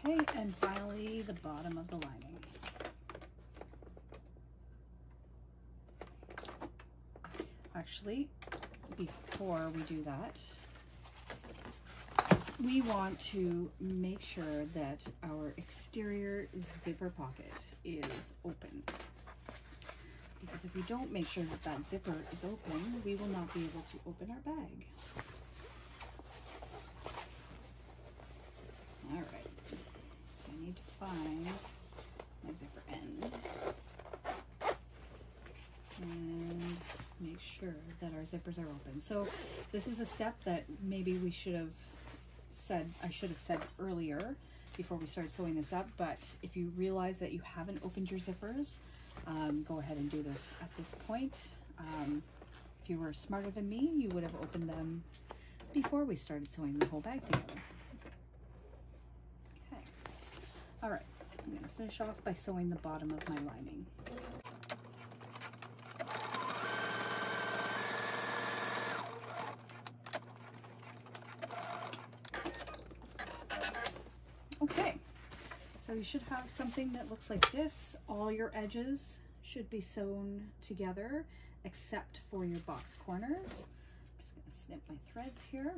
Okay, and finally the bottom of the lining. Actually, before we do that, we want to make sure that our exterior zipper pocket is open. Because if we don't make sure that that zipper is open, we will not be able to open our bag. All right. I need to find my zipper end and make sure that our zippers are open. So this is a step that maybe we should have said, I should have said earlier before we start sewing this up, but if you realize that you haven't opened your zippers, go ahead and do this at this point. If you were smarter than me, you would have opened them before we started sewing the whole bag together. All right, I'm going to finish off by sewing the bottom of my lining. Okay, so you should have something that looks like this. All your edges should be sewn together except for your box corners. I'm just going to snip my threads here.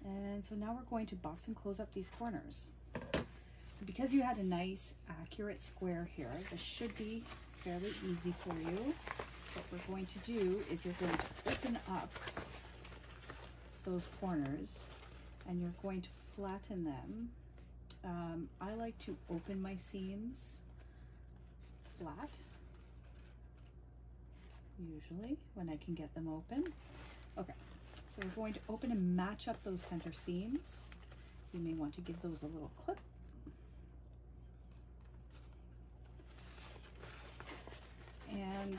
And so now we're going to box and close up these corners. So because you had a nice accurate square here, this should be fairly easy for you. What we're going to do is you're going to open up those corners and you're going to flatten them. I like to open my seams flat, usually when I can get them open. Okay, so we're going to open and match up those center seams. You may want to give those a little clip. And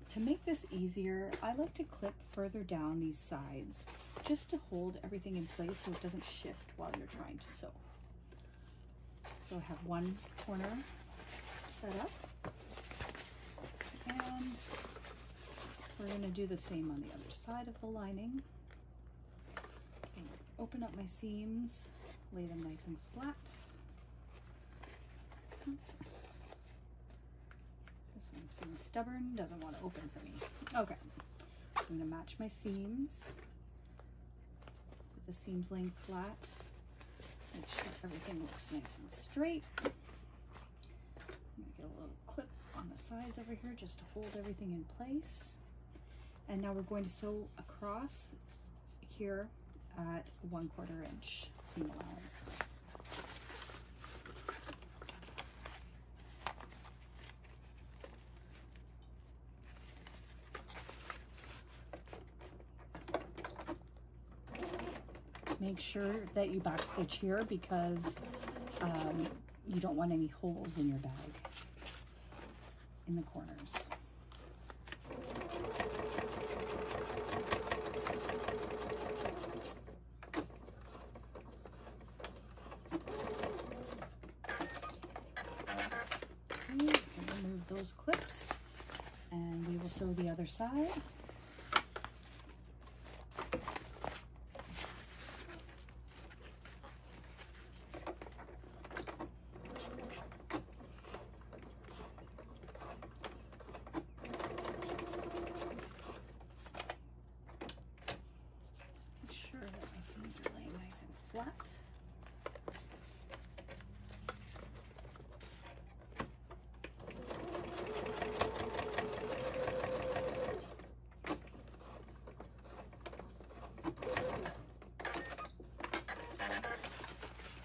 to make this easier, I like to clip further down these sides just to hold everything in place so it doesn't shift while you're trying to sew. So I have one corner set up, and we're going to do the same on the other side of the lining. So open up my seams, lay them nice and flat. One's being stubborn, doesn't want to open for me. Okay, I'm going to match my seams with the seams laying flat. Make sure everything looks nice and straight. I'm gonna get a little clip on the sides over here just to hold everything in place. And now we're going to sew across here at 1/4 inch seam allowance. Make sure that you backstitch here because you don't want any holes in your bag in the corners. Okay, remove those clips and we will sew the other side. Flat.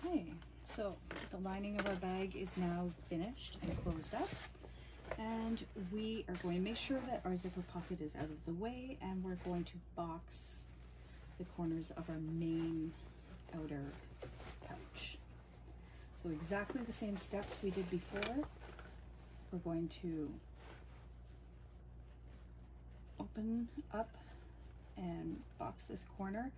Okay, so the lining of our bag is now finished and closed up, and we are going to make sure that our zipper pocket is out of the way, and we're going to box the corners of our main outer pouch. So exactly the same steps we did before. We're going to open up and box this corner.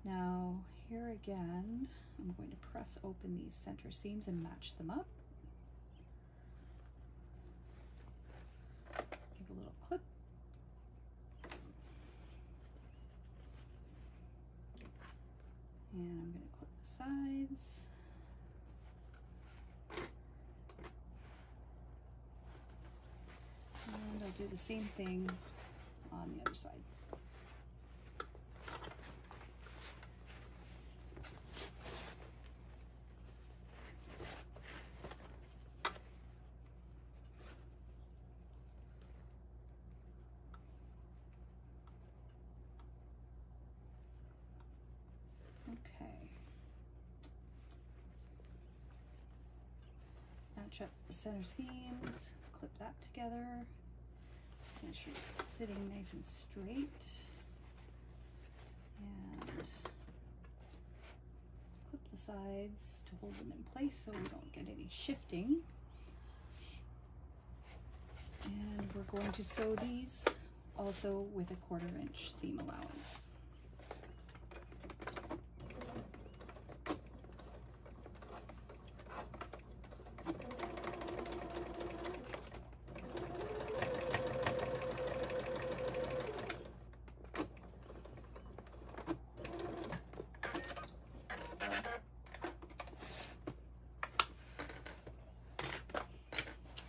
Now here again, I'm going to press open these center seams and match them up. Give a little clip. And I'm going to clip the sides. And I'll do the same thing on the other side. Match up the center seams, clip that together, make sure it's sitting nice and straight, and clip the sides to hold them in place so we don't get any shifting. And we're going to sew these also with a 1/4 inch seam allowance.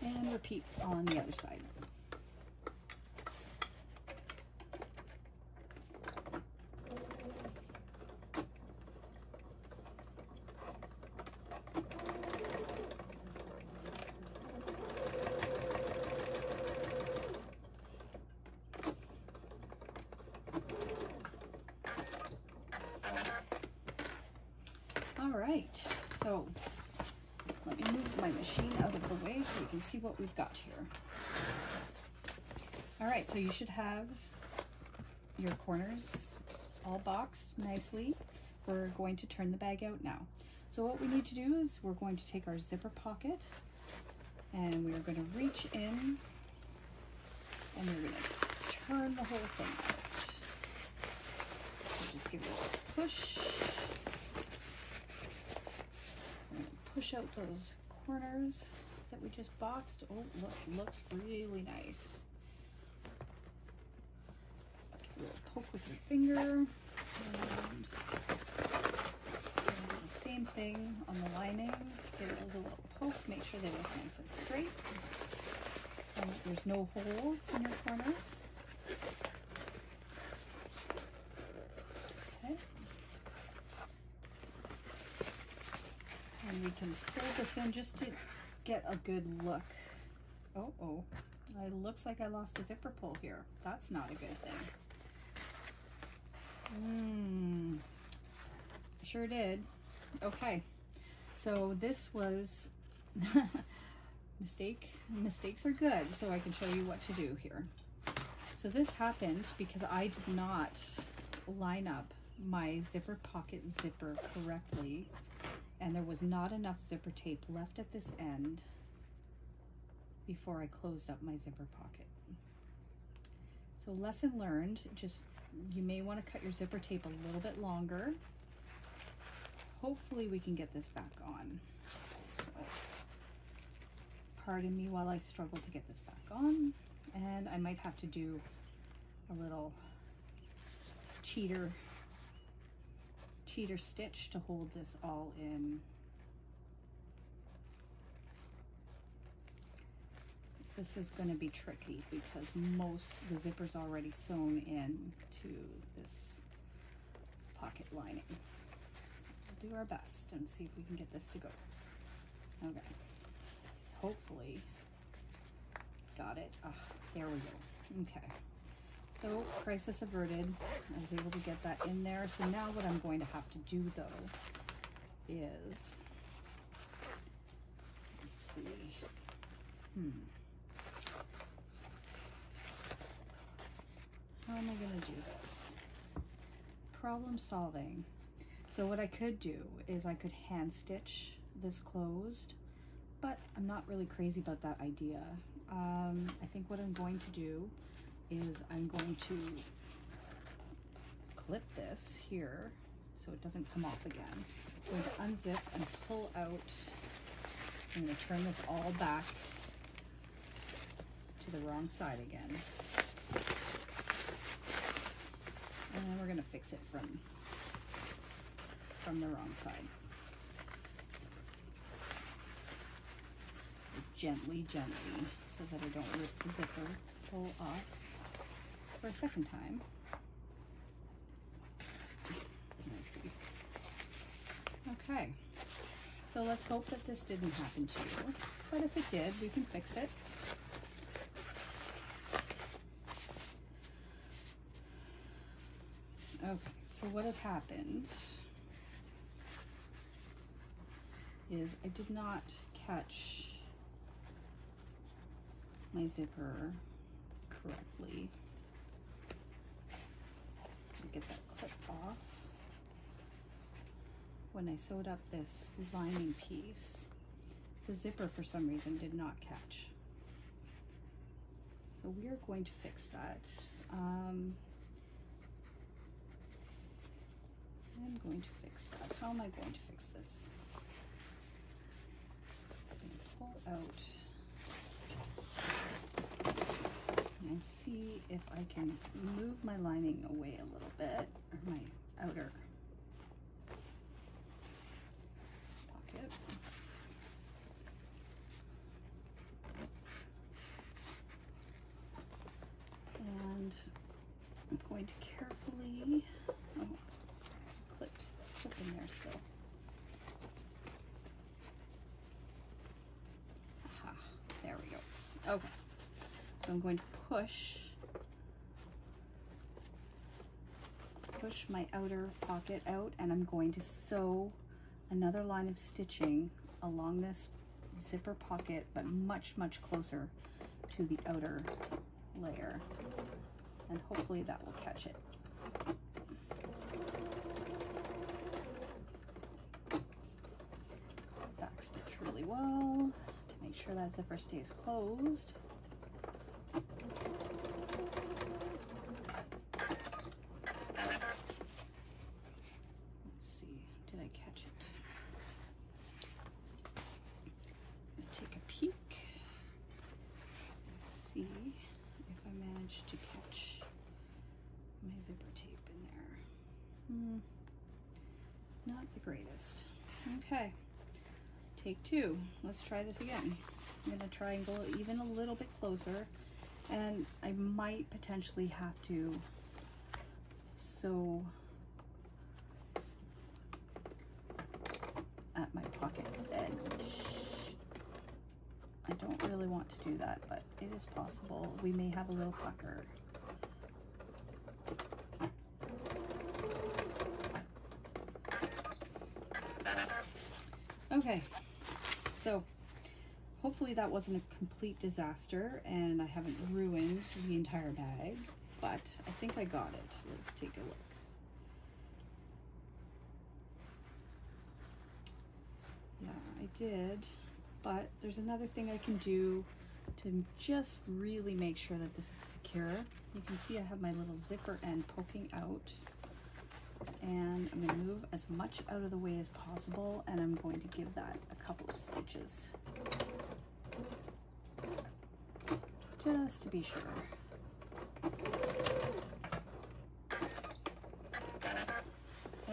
And repeat on the other side. All right, so let me move my machine out of the way so you can see what we've got here. All right, so you should have your corners all boxed nicely. We're going to turn the bag out now. So what we need to do is we're going to take our zipper pocket and we're going to reach in and we're going to turn the whole thing out. So just give it a push. Push out those corners that we just boxed. Oh, look, looks really nice. Give a little poke with your finger. And do the same thing on the lining. Give those a little poke. Make sure they look nice and straight. And that there's no holes in your corners. Okay. And we can fold this in just to get a good look. Oh, it looks like I lost a zipper pull here. That's not a good thing. Sure did. Okay, so this was mistake. Mistakes are good, so I can show you what to do here. So this happened because I did not line up my zipper pocket zipper correctly, and there was not enough zipper tape left at this end before I closed up my zipper pocket. So lesson learned, just you may want to cut your zipper tape a little bit longer. Hopefully we can get this back on. So pardon me while I struggle to get this back on, and I might have to do a little cheater stitch to hold this all in. This is going to be tricky because the zipper's already sewn in to this pocket lining. We'll do our best and see if we can get this to go. Okay, hopefully got it. There we go. Okay, so crisis averted. I was able to get that in there. So now what I'm going to have to do though is, let's see, how am I going to do this? Problem solving. So what I could do is I could hand stitch this closed, but I'm not really crazy about that idea. I think what I'm going to do is I'm going to clip this here so it doesn't come off again. I'm going to unzip and pull out. I'm going to turn this all back to the wrong side again. And then we're going to fix it from the wrong side. Gently, so that I don't rip the zipper pull off for a second time. Let's see. Okay, so let's hope that this didn't happen to you, but if it did, we can fix it. Okay, so what has happened is I did not catch my zipper correctly. Get that clip off. When I sewed up this lining piece, the zipper for some reason did not catch. So we are going to fix that. I'm going to fix that. How am I going to fix this? I'm going to pull out and see if I can move my lining away a little bit, or my outer pocket. And I'm going to carefully, clip in there still. Aha, there we go. Okay. So I'm going to push my outer pocket out, and I'm going to sew another line of stitching along this zipper pocket, but much closer to the outer layer, and hopefully that will catch it. Back stitch really well to make sure that zipper stays closed. To catch my zipper tape in there. Not the greatest. Okay, take two. Let's try this again. I'm going to try and go even a little bit closer, and I might potentially have to sew at my pocket I don't really want to do that, but it is possible. We may have a little pucker. Okay, so hopefully that wasn't a complete disaster and I haven't ruined the entire bag, but I think I got it. Let's take a look. Yeah, I did, but there's another thing I can do to just really make sure that this is secure. You can see I have my little zipper end poking out, and I'm going to move as much out of the way as possible, and I'm going to give that a couple of stitches just to be sure.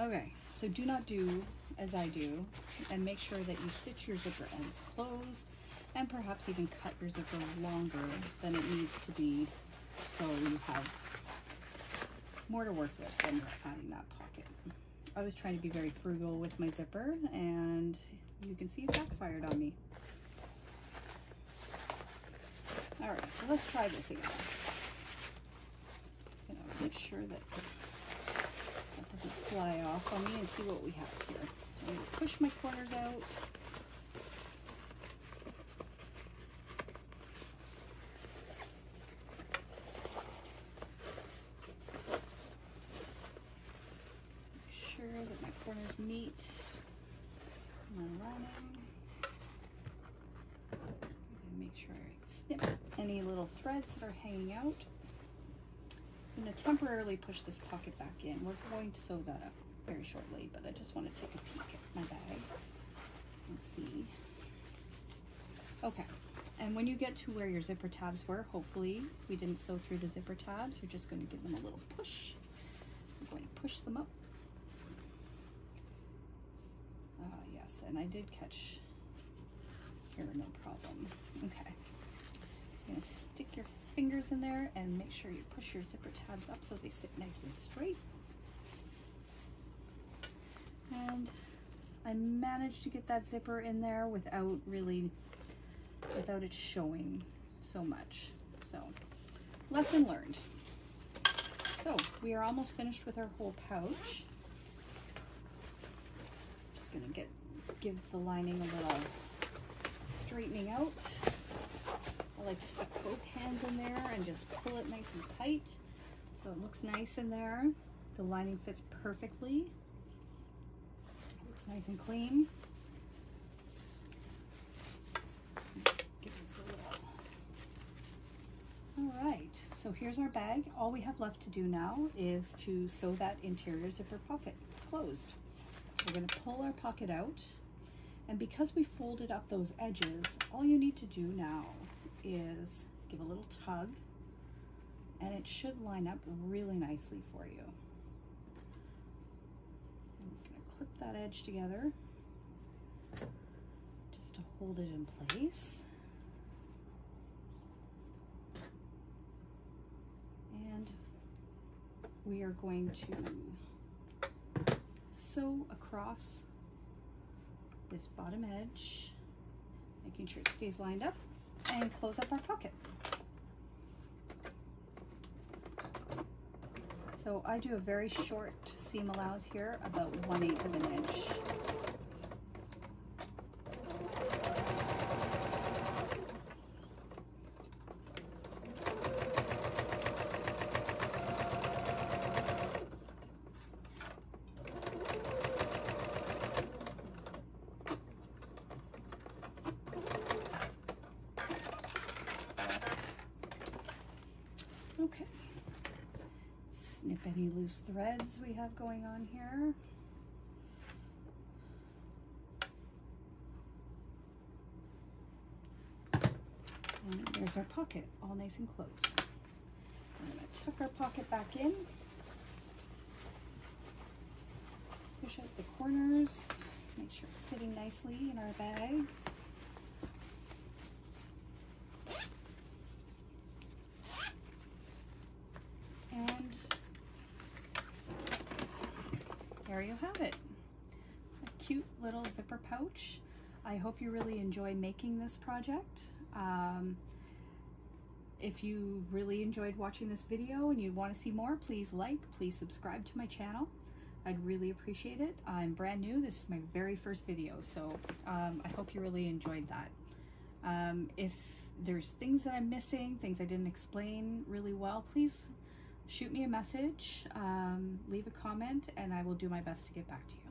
Okay, so do not do as I do, and make sure that you stitch your zipper ends closed, and perhaps even cut your zipper longer than it needs to be, so you have more to work with when you're adding that pocket. I was trying to be very frugal with my zipper, and you can see it backfired on me. All right, so let's try this again. I'm gonna make sure that that doesn't fly off on me, and see what we have here. So I'm gonna push my corners out. That my corners meet my lining. And make sure I snip any little threads that are hanging out. I'm going to temporarily push this pocket back in. We're going to sew that up very shortly, but I just want to take a peek at my bag and see. Okay, and when you get to where your zipper tabs were, hopefully we didn't sew through the zipper tabs. You're just going to give them a little push. I'm going to push them up. Yes, and I did catch here, no problem. Okay, so you're gonna stick your fingers in there and make sure you push your zipper tabs up so they sit nice and straight. And I managed to get that zipper in there without it showing so much. So, lesson learned. So, we are almost finished with our whole pouch. Just gonna give the lining a little straightening out. I like to stick both hands in there and just pull it nice and tight so it looks nice in there. The lining fits perfectly. Looks nice and clean. Give this a little. All right, so here's our bag. All we have left to do now is to sew that interior zipper pocket closed. We're going to pull our pocket out, and because we folded up those edges, all you need to do now is give a little tug, and it should line up really nicely for you. And we're going to clip that edge together just to hold it in place. And we are going to sew across this bottom edge, making sure it stays lined up, and close up our pocket. So I do a very short seam allowance here, about 1/8 of an inch. Okay, snip any loose threads we have going on here. And there's our pocket, all nice and closed. I'm going to tuck our pocket back in, push out the corners, make sure it's sitting nicely in our bag. And there you have it, a cute little zipper pouch. I hope you really enjoy making this project. If you really enjoyed watching this video and you want to see more, please subscribe to my channel. I'd really appreciate it. I'm brand new. This is my very first video, so I hope you really enjoyed that. If there's things that I'm missing, things I didn't explain really well, please shoot me a message, leave a comment, and I will do my best to get back to you.